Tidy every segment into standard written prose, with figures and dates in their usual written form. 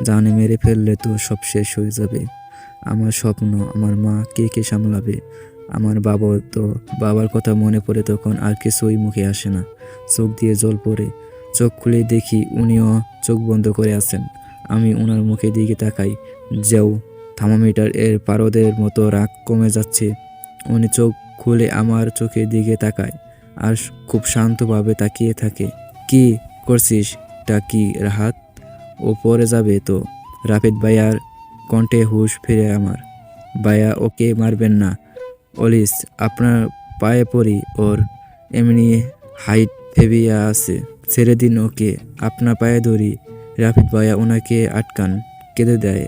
জানে মেরে ফেললে তো সব শেষ হয়ে যাবে। আমার স্বপ্ন, আমার মা, কে কে সামলাবে? আমার বাবার কথা মনে পড়ে তখন আর কিছুই মুখে আসে না। চোখ দিয়ে জল পড়ে। চোখ খুলে দেখি উনিও চোখ বন্ধ করে আছেন। আমি ওনার মুখের দিকে তাকাই। যেও থার্মোমিটার এর পারদের মতো রাগ কমে যাচ্ছে। উনি চোখ খুলে আমার চোখের দিকে তাকায় আর খুব শান্তভাবে তাকিয়ে থাকে। কি করছিস? টা কি রাহাত? ও পড়ে যাবে তো। রাফিদ ভাইয়ার কণ্ঠে হুঁশ ফিরে আমার। ভাইয়া, ওকে মারবেন না। অলিস, আপনার পায়ে পড়ি। ওর এমনি হাইট ফেবিয়া আছে। ছেড়ে দিন ওকে, আপনার পায়ে ধরি। রাফিদ ভাইয়া ওনাকে আটকান। কেঁদে দেয়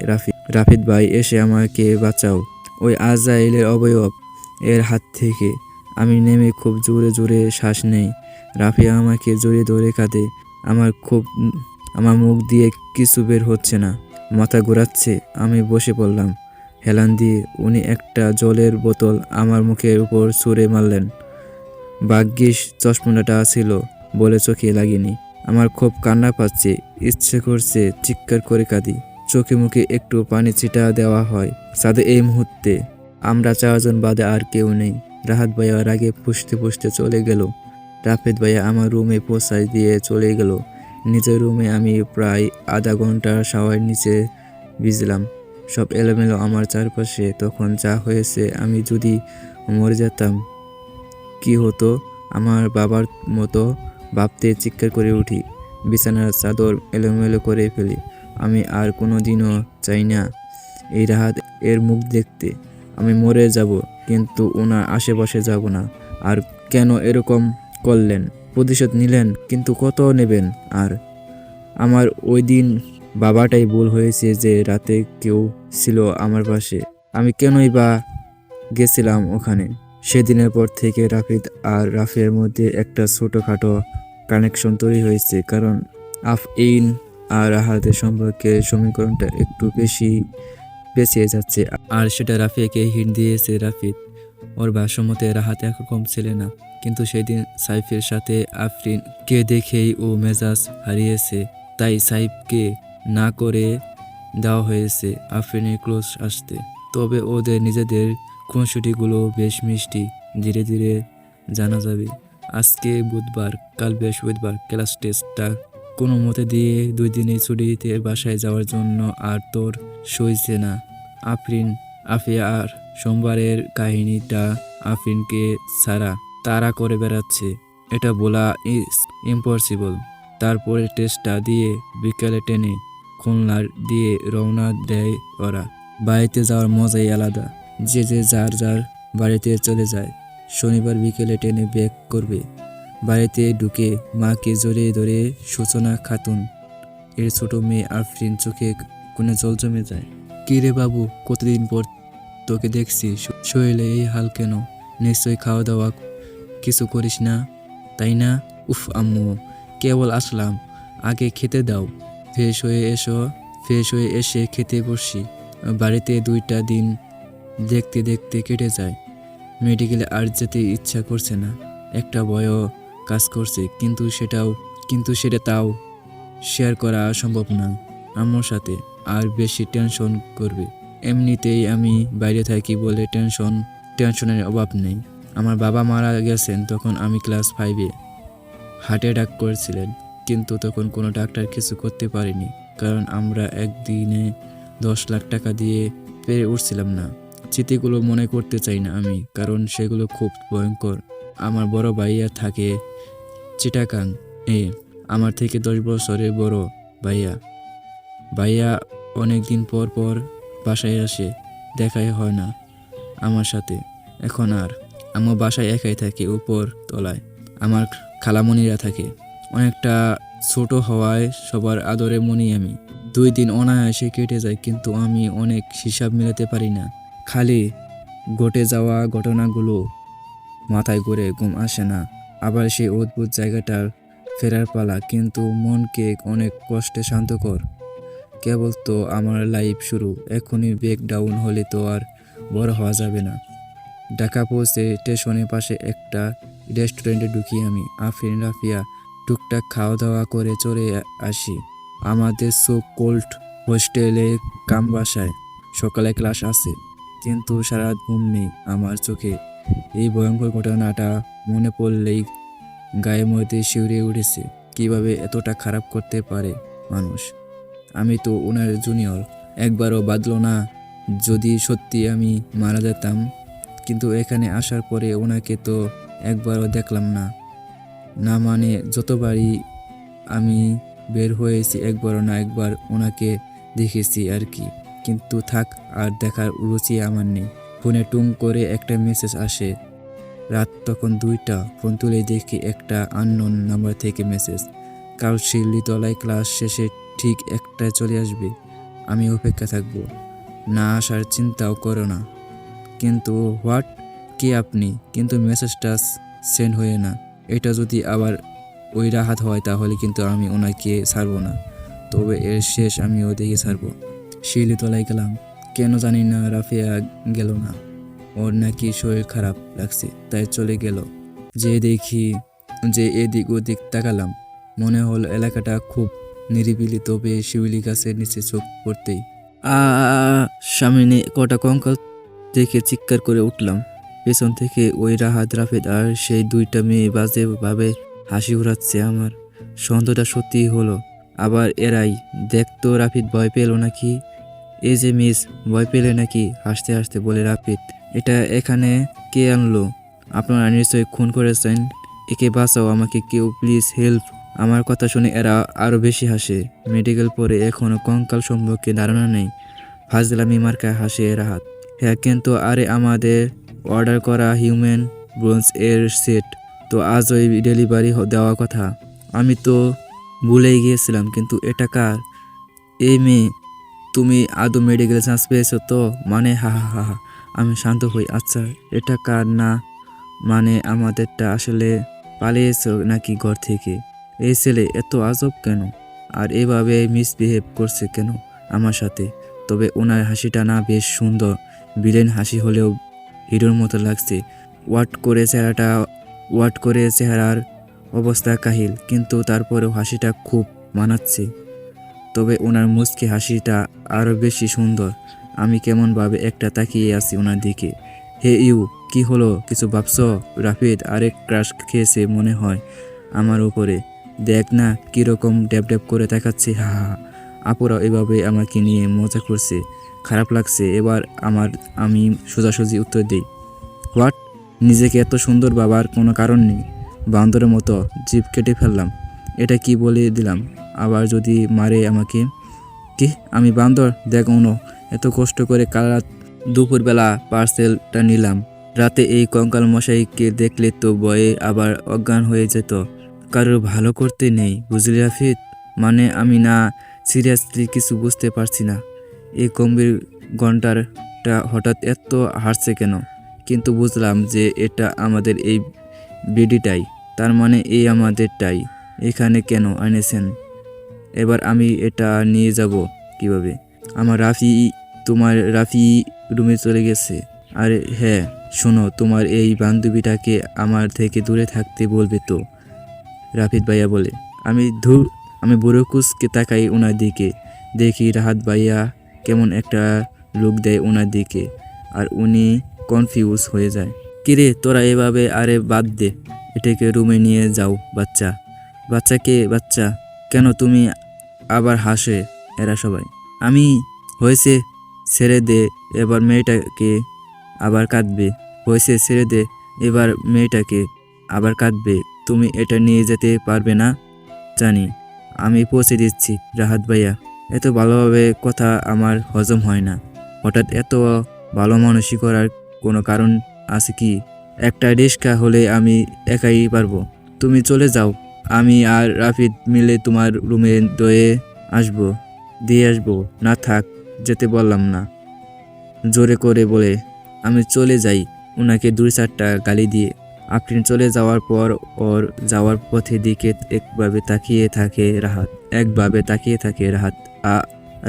রাফিদ ভাই, এসে আমাকে বাঁচাও। ওই আজরাইলের অবয়ব এর হাত থেকে। আমি নেমে খুব জোরে জোরে শ্বাস নেই। রাফিয়া আমাকে জড়িয়ে ধরে কাঁদে। আমার মুখ দিয়ে কিছু বের হচ্ছে না। মাথা ঘোরাচ্ছে। আমি বসে পড়লাম হেলান দিয়ে। উনি একটা জলের বোতল আমার মুখের উপর ছুঁড়ে মারলেন। ভাগ্যিস চশমাটা ছিল বলে চোখে লাগেনি। আমার খুব কান্না পাচ্ছে। ইচ্ছে করছে চিৎকার করে কাঁদি। চোখে মুখে একটু পানি ছিটা দেওয়া হয়। সাথে এই মুহূর্তে আমরা চারজন বাদে আর কেউ নেই। রাহাত ভাইয়া রাগে ফুঁসতে ফুঁসতে চলে গেল। রাফিদ ভাইয়া আমার রুমে পৌঁছায় দিয়ে চলে গেল। নিজের রুমে আমি প্রায় আধা ঘন্টা শাওয়ার নিচে ভিজলাম। সব এলোমেলো আমার চারপাশে। তখন যা হয়েছে, আমি যদি মরে যেতাম কি হতো আমার বাবার মতো ভাবতে চিৎকার করে উঠি। বিছানার চাদর এলোমেলো করে ফেলি। আমি আর কোনোদিনও চাই না এই রাহাত এর মুখ দেখতে। আমি মরে যাব, কিন্তু ওনার আশেপাশে যাব না। আর কেন এরকম করলেন? প্রতিশোধ নিলেন, কিন্তু কত নেবেন? আর আমার ওই দিন বাবাটাই ভুল হয়েছে যে রাতে কেউ ছিল আমার পাশে। আমি কেনই বা গেছিলাম ওখানে? সেদিনের পর থেকে রাফিদ আর রাফিয়ার মধ্যে একটা ছোটোখাটো কানেকশন তৈরি হয়েছে। কারণ আফইন আর রাহাতের সম্পর্কের সমীকরণটা একটু বেশি পেঁচিয়ে যাচ্ছে। আর সেটা রাফিয়াকে হিট দিয়েছে রাফিদ। ওর ভাষ্যমতে রাহাত একরকম ছেলে না। কিন্তু সেদিন সাইফের সাথে আফরিনকে দেখেই ও মেজাজ হারিয়েছে। তাই সাইফকে না করে দেওয়া হয়েছে আফরিনের ক্লোজ আসতে। তবে ওদের নিজেদের খুনসুটিগুলো বেশ মিষ্টি। ধীরে ধীরে জানা যাবে। আজকে বুধবার, কাল বৃহস্পতিবার। ক্লাস টেস্টটা কোনো মতে দিয়ে 2 দিনের ছুটিতে বাসায় যাওয়ার জন্য আর তোর সইছে না। আফিয়া আর সোমবারের কাহিনীটা আফরিনকে ছাড়া তাড়া করে বেড়াচ্ছে। এটা বলা ইজ ইম্পসিবল। তারপরে টেস্টটা দিয়ে বিকেলে ট্রেনে খুলনার দিয়ে রওনা দেয় ওরা। বাড়িতে যাওয়ার মজাই আলাদা। যে যে যার যার বাড়িতে চলে যায়। শনিবার বিকেলে ট্রেনে ব্যাক করবে। বাড়িতে ঢুকে মাকে জড়িয়ে ধরে সূচনা খাতুন এর ছোট মেয়ে আফরিন চোখে কোণে জল জমে যায়। কি রে বাবু, কতদিন পর তোকে দেখছি, শরীরে এই হাল কেন? নিশ্চয়ই খাওয়া দাওয়া কিছু করিস না, তাই না? উফ আম্মু, কেবল আসলাম, আগে খেতে দাও। ফ্রেশ হয়ে এসে খেতে বসি। বাড়িতে 2টা দিন দেখতে দেখতে কেটে যায়। মেডিকেলে আর যেতে ইচ্ছা করছে না। একটা ভয়ও কাজ করছে, কিন্তু সেটা তাও শেয়ার করা সম্ভব না আম্মুর সাথে। আর বেশি টেনশন করবে। এমনিতেই আমি বাইরে থাকি বলে টেনশনের অভাব নেই। আমার বাবা মারা গেছেন তখন আমি ক্লাস 5-এ। হার্ট অ্যাটাক করেছিলেন, কিন্তু তখন কোনো ডাক্তার কিছু করতে পারেনি। কারণ আমরা একদিনে 10 লাখ টাকা দিয়ে পেরে উঠছিলাম না। স্মৃতিগুলো মনে করতে চাই না আমি, কারণ সেগুলো খুব ভয়ঙ্কর। আমার বড় ভাইয়া থাকে চিটাগাং এ। আমার থেকে 10 বছরের বড় ভাইয়া অনেক দিন পর পর বাসায় আসে। দেখাই হয় না আমার সাথে এখন আর। আমার বাসায় একাই থাকে উপর তলায়। আমার খালামণিরা থাকে। অনেকটা ছোট হওয়ায় সবার আদরে মনি আমি। 2 দিন অনায়াসে কেটে যায়, কিন্তু আমি অনেক হিসাব মেলাতে পারি না। খালি ঘটে যাওয়া ঘটনাগুলো মাথায় ঘুরে, ঘুম আসে না। আবার সেই অদ্ভুত জায়গাটার ফেরার পালা, কিন্তু মনকে অনেক কষ্টে শান্ত কর। কেবল তো আমার লাইফ শুরু। এখনই ব্রেক ডাউন হলে তো আর বড় হওয়া যাবে না। ঢাকা পৌঁছে স্টেশনের পাশে একটা রেস্টুরেন্টে ঢুকি আমি। আফরিন রাফিয়া টুকটাক খাওয়া দাওয়া করে চলে আসি। আমাদের সো কোল্ড হোস্টেলে কাম বাসায় সকালে ক্লাস আছে, কিন্তু সারা রাত ঘুম নেই আমার চোখে। এই ভয়ঙ্কর ঘটনাটা মনে পড়লেই গায়ের মধ্যে শিউরে উঠেছে। কিভাবে এতটা খারাপ করতে পারে মানুষ? আমি তো ওনার জুনিয়র, একবারও বাদলো না যদি সত্যি আমি মারা যেতাম। কিন্তু এখানে আসার পরে ওনাকে তো একবারও দেখলাম না। না মানে যতবারই আমি বের হয়েছি একবারও না একবার ওনাকে দেখেছি আর কি। কিন্তু থাক, আর দেখার রুচি আমার নেই। ফোনে টুং করে একটা মেসেজ আসে। রাত তখন 2টা। ফোন তুলে দেখি একটা আননোন নাম্বার থেকে মেসেজ। কাল শিউলিতলায় ক্লাস শেষে ঠিক 1টায় চলে আসবে। আমি অপেক্ষা থাকবো, না আসার চিন্তাও করো না। কিন্তু হোয়াট, কে আপনি? কিন্তু মেসেজটা সেন্ড হয়ে না। এটা যদি আবার ওই রাহাত হয় তাহলে কিন্তু আমি ওনাকে ছাড়বো না, তবে এর শেষ আমি ওদিকে ছাড়বো। শিউলিতলায় গেলাম, কেন জানি না রাফিয়া গেল না। ওর নাকি শরীর খারাপ লাগছে তাই চলে গেল। যে দেখি যে এদিক ওদিক তাকালাম, মনে হলো এলাকাটা খুব নিরিবিলি, তবে শিউলি গাছের নিচে চোখ পড়তেই আ সামনে কটা কঙ্কাল দেখে চিৎকার করে উঠলাম। পেছন থেকে ওই রাহাত, রাফিদ আর সেই 2টা মেয়ে বাজে ভাবে হাসি উড়াচ্ছে। আমার সন্দেহটা সত্যিই হলো। আবার এরাই। দেখতো রাফিদ ভয় পেল নাকি? এই যে মিস, ভয় পেলে নাকি? হাসতে হাসতে বলে রাফিদ, এটা এখানে কে আনলো? আপনারা নিশ্চয়ই খুন করেছেন। একে বাঁচাও, আমাকে কেউ প্লিজ হেল্প। আমার কথা শুনে এরা আরো বেশি হাসে। মেডিকেল পরে এখনো কঙ্কাল সম্পর্কে ধারণা নেই। ফাজলামি মার্কায় হাসে রাহাত। হ্যাঁ, কিন্তু আরে আমাদের অর্ডার করা হিউম্যান ব্রোঞ্জ এর সেট তো আজই ডেলিভারি দেওয়ার কথা। আমি তো ভুলেই গিয়েছিলাম। কিন্তু এটা কার? এই মেয়ে, তুমি আদৌ মেডিকেল চান্স পেয়েছো তো? মানে হা হা হা হা। আমি শান্ত হই। আচ্ছা, এটা কার? না মানে আমাদেরটা। আসলে পালিয়েছো নাকি ঘর থেকে? এই ছেলে এত আজব কেন? আর এভাবে মিসবিহেভ করছে কেন আমার সাথে? তবে ওনার হাসিটা না বেশ সুন্দর, ভিলেন হাসি হলেও হিরোর মতো লাগছে। ওয়াট করে চেহারার অবস্থা কাহিল, কিন্তু তারপরেও হাসিটা খুব মানাচ্ছে। তবে ওনার মুচকি হাসিটা আরও বেশি সুন্দর। আমি কেমনভাবে একটা তাকিয়ে আছি ওনার দিকে। হে ইউ, কি হলো? কিছু ভাবছো? রাফিদ আরেক ক্রাশ খেয়েছে মনে হয় আমার উপরে। দেখ না কীরকম ড্যাব ড্যাব করে তাকাচ্ছে। হা হা হা। আপুরা এভাবে আমাকে নিয়ে মজা করছে, খারাপ লাগছে। এবার আমি সোজাসুজি উত্তর দিই, হোয়াট? নিজেকে এত সুন্দর ভাবার কোনো কারণ নেই। বান্দরের মতো জিভ কেটে ফেললাম। এটা কি বলে দিলাম? আবার যদি মারে আমাকে? কি আমি বান্দর? দেখ অনু, এত কষ্ট করে কাল রাত দুপুরবেলা পার্সেলটা নিলাম। রাতে এই কঙ্কাল মশাইকে দেখলে তো ভয়ে আবার অজ্ঞান হয়ে যেত। কারোর ভালো করতে নেই, বুঝলি রাফিদ? মানে আমি না, সিরিয়াসলি কিছু বুঝতে পারছি না। এই গম্ভীর ঘন্টারটা হঠাৎ এত হাসছে কেন? কিন্তু বুঝলাম যে এটা আমাদের এই বেডিটাই। তার মানে এই আমাদেরটাই এখানে কেন এনেছেন? এবার আমি এটা নিয়ে যাব কিভাবে? তোমার রাফি রুমে চলে গেছে। আর হ্যাঁ শোনো, তোমার এই বান্ধবীটাকে আমার থেকে দূরে থাকতে বলবে তো, রাফিদ ভাইয়া বলে। আমি বুড়ো কুচকে তাকাই ওনার দিকে। দেখি রাহাত ভাইয়া কেমন একটা লুক দেয় ওনার দিকে, আর উনি কনফিউজ হয়ে যায়। কিরে তোরা এভাবে? আরে বাদ দে, এটাকে রুমে নিয়ে যাও। বাচ্চাকে বাচ্চা কেন তুমি? আবার হাসে এরা সবাই। আমি হয়েছে, ছেড়ে দে এবার মেয়েটাকে। আবার কাঁদবে। হয়েছে, ছেড়ে দে এবার মেয়েটাকে। আবার কাঁদবে। তুমি এটা নিয়ে যেতে পারবে না জানি। আমি পৌঁছে দিচ্ছি রাহাত ভাইয়া। এত ভালোভাবে কথা আমার হজম হয় না। হঠাৎ এত ভালো মানুষই করার কোনো কারণ আছে কি? একটা রিস্কা হলে আমি একাই পারবো। তুমি চলে যাও, আমি আর রাফিদ মিলে তোমার রুমে দিয়ে আসবো। না থাক, যেতে বললাম না, জোরে করে বলে আমি চলে যাই ওনাকে 2-4টা গালি দিয়ে। আফরিন চলে যাওয়ার পর ওর যাওয়ার পথে দিকে একভাবে তাকিয়ে থাকে রাহাত।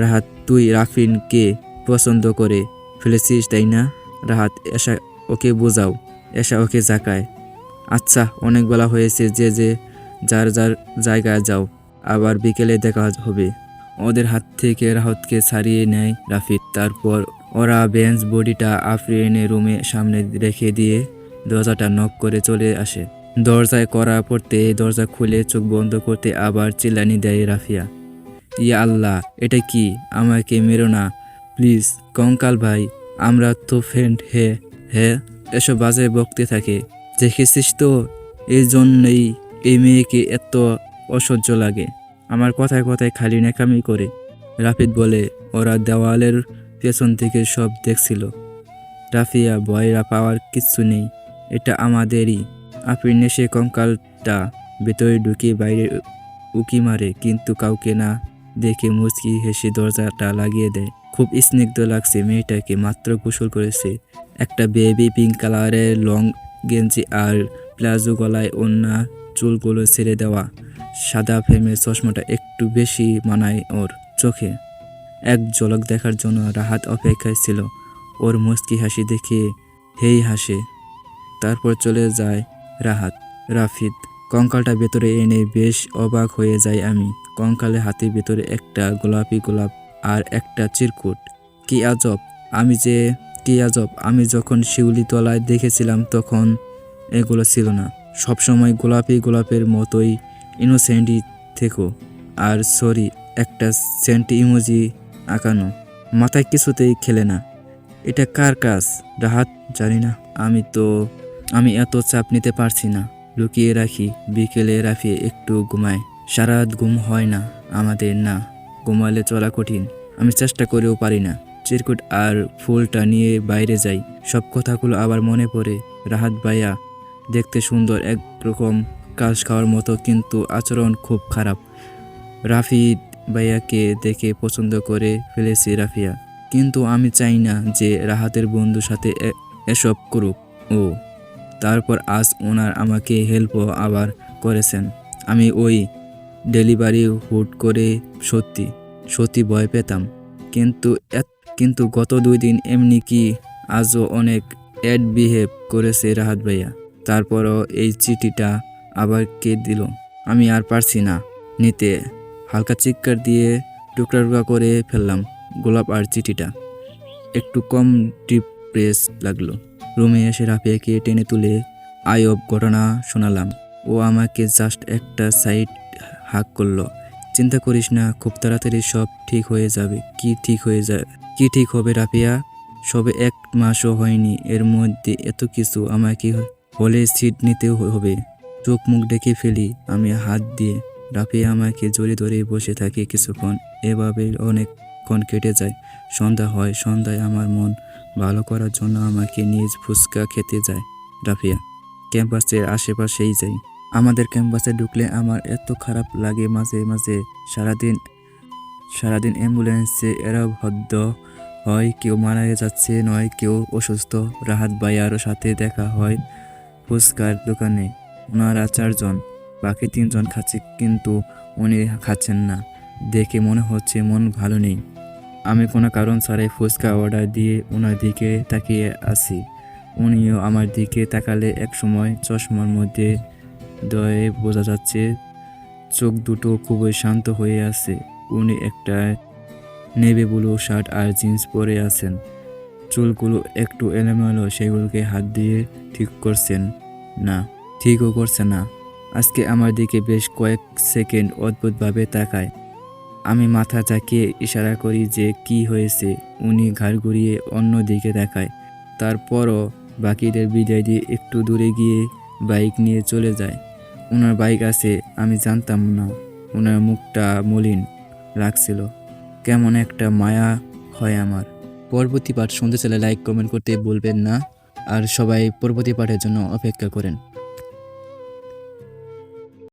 রাহাত, তুই রাফিনকে পছন্দ করে ফেলেছিস তাই না? রাহাত, ওকে বোঝাও। ওকে জাকায়। আচ্ছা, অনেক বেলা হয়েছে, যে যার যার জায়গায় যাও, আবার বিকেলে দেখা হবে। ওদের হাত থেকে রাহাতকে ছাড়িয়ে নেয় রাফিদ। তারপর ওরা বেঞ্চ বডিটা আফরিনের রুমে সামনে রেখে দিয়ে দরজাটা নক করে চলে আসে। দরজায় কড়া পড়তে দরজা খুলে চোখ বন্ধ করতে আবার চিল্লানি দেয় রাফিয়া। ইয়া আল্লাহ, এটা কি? আমাকে মেরো না প্লিজ। কঙ্কাল ভাই, আমরা তো ফ্রেন্ড। হে হে এসব বাজে বকতে থাকে। দেখেছিস তো, এই জন্যই এই মেয়েকে এত অসহ্য লাগে। আমার কথায় কথায় খালি ন্যাকামি করে। রাফিদ বলে। ওরা দেওয়ালের পেছন থেকে সব দেখছিল। রাফিয়া, ভয়রা পাওয়ার কিচ্ছু নেই, এটা আমাদেরই। আফরিন এসে কঙ্কালটা ভেতরে ঢুকিয়ে বাইরে উকি মারে, কিন্তু কাউকে না দেখে মুচকি হেসে দরজাটা লাগিয়ে দেয়। খুব স্নিগ্ধ লাগছে মেয়েটাকে, মাত্র গোসল করেছে। একটা বেবি পিঙ্ক কালারের লং গেঞ্জি আর প্লাজো গলায় ওড়না, চুলগুলো ছেড়ে দেওয়া। সাদা ফ্রেমের চশমাটা একটু বেশি মানায় ওর চোখে। এক ঝলক দেখার জন্য রাহাত অপেক্ষায় ছিল। ওর মুচকি হাসি দেখে হেই হাসে। তারপর চলে যায় রাহাত। রাফিদ কঙ্কালটা ভেতরে এনে বেশ অবাক হয়ে যাই আমি। কঙ্কালের হাতের ভেতরে একটা গোলাপি গোলাপ আর একটা চিরকুট। কি আজব! আমি যখন শিউলিতলায় দেখেছিলাম তখন এগুলো ছিল না। সবসময় গোলাপি গোলাপের মতোই ইনোসেন্টই থেকো। আর সরি, একটা সেন্টি ইমোজি আঁকানো। মাথায় কিছুতেই খেলে না। এটা কার কাজ রাহাত? জানি না। আমি এত চাপ নিতে পারছি না। লুকিয়ে রাখি। বিকেলে রাফিয়ে একটু ঘুমায়। সারা রাত ঘুম হয় না আমাদের। না ঘুমালে চলা কঠিন। আমি চেষ্টা করেও পারি না। চিরকুট আর ফুলটা নিয়ে বাইরে যাই। সব কথাগুলো আবার মনে পড়ে। রাহাত ভাইয়া দেখতে সুন্দর, একরকম কাজ খাওয়ার মতো, কিন্তু আচরণ খুব খারাপ। রাফিদ ভাইয়াকে দেখে পছন্দ করে ফেলেছি রাফিয়া, কিন্তু আমি চাই না যে রাহাতের বন্ধুর সাথে এসব করুক ও। তারপর আজ ওনার আমাকে হেল্পও আবার করেছেন। আমি ওই ডেলিভারি হুট করে সত্যি ভয় পেতাম, কিন্তু গত 2 দিন এমনি কি আজও অনেক অ্যাড বিহেভ করেছে রাহাত ভাইয়া। তারপরও এই চিঠিটা আবার কে দিল? আমি আর পারছি না নিতে। হালকা চিৎকার দিয়ে টুকরা করে ফেললাম গোলাপ আর চিঠিটা। একটু কম ডিপ্রেস লাগলো। রুমে এসে রাফিয়াকে টেনে তুলে আয়ব ঘটনা শোনালাম। ও আমাকে জাস্ট একটা সাইড হাক করলো। চিন্তা করিস না, খুব তাড়াতাড়ি সব ঠিক হয়ে যাবে। কি ঠিক হবে রাফিয়া? সবে 1 মাসও হয়নি, এর মধ্যে এত কিছু? আমাকে হলে সিট নিতে হবে। চোখ মুখ ডেকে ফেলি আমি হাত দিয়ে। রাফিয়া আমাকে জড়িয়ে ধরে বসে থাকে কিছুক্ষণ। এভাবে অনেকক্ষণ কেটে যায়। সন্ধ্যা হয়। সন্ধ্যায় আমার মন ভালো করার জন্য আমাকে নিজ ফুচকা খেতে যায় রাফিয়া। ক্যাম্পাসের আশেপাশেই যাই। আমাদের ক্যাম্পাসে ঢুকলে আমার এত খারাপ লাগে মাঝে মাঝে। সারাদিন অ্যাম্বুলেন্সে এরা ভদ্র হয়, কেউ মারা যাচ্ছে, নয় কেউ অসুস্থ। রাহাত ভাইয়ার সাথে দেখা হয় ফুচকার দোকানে। ওনারা 4 জন, বাকি 3 জন খাচ্ছে, কিন্তু উনি খাচ্ছেন না। দেখে মনে হচ্ছে মন ভালো নেই। আমি কোনো কারণ ছাড়াই ফুচকা অর্ডার দিয়ে ওনার দিকে তাকিয়ে আছি। উনিও আমার দিকে তাকালে একসময় চশমার মধ্যে দয়ে বোঝা যাচ্ছে চোখ দুটো খুবই শান্ত হয়ে আছে। উনি একটা নেভি ব্লু শার্ট আর জিন্স পরে আছেন। চুলগুলো একটু এলোমেলো, সেগুলোকে হাত দিয়ে ঠিকও করছে না। আজকে আমার দিকে বেশ কয়েক সেকেন্ড অদ্ভুতভাবে তাকায়। আমি মাথা ঝাঁকিয়ে ইশারা করি যে কি হয়েছে। উনি ঘাড় ঘুরিয়ে অন্য দিকে তাকায়। তারপরও বাকিদের বিদায় দিয়ে একটু দূরে গিয়ে বাইক নিয়ে চলে যায়। ওনার বাইক আছে, আমি জানতাম না। ওনার মুখটা মলিন লাগছিল। কেমন একটা মায়া হয় আমার। পরবর্তী পার্ট শুনতে চাইলে লাইক কমেন্ট করতে ভুলবেন না। আর সবাই পরবর্তী পার্টের জন্য অপেক্ষা করেন।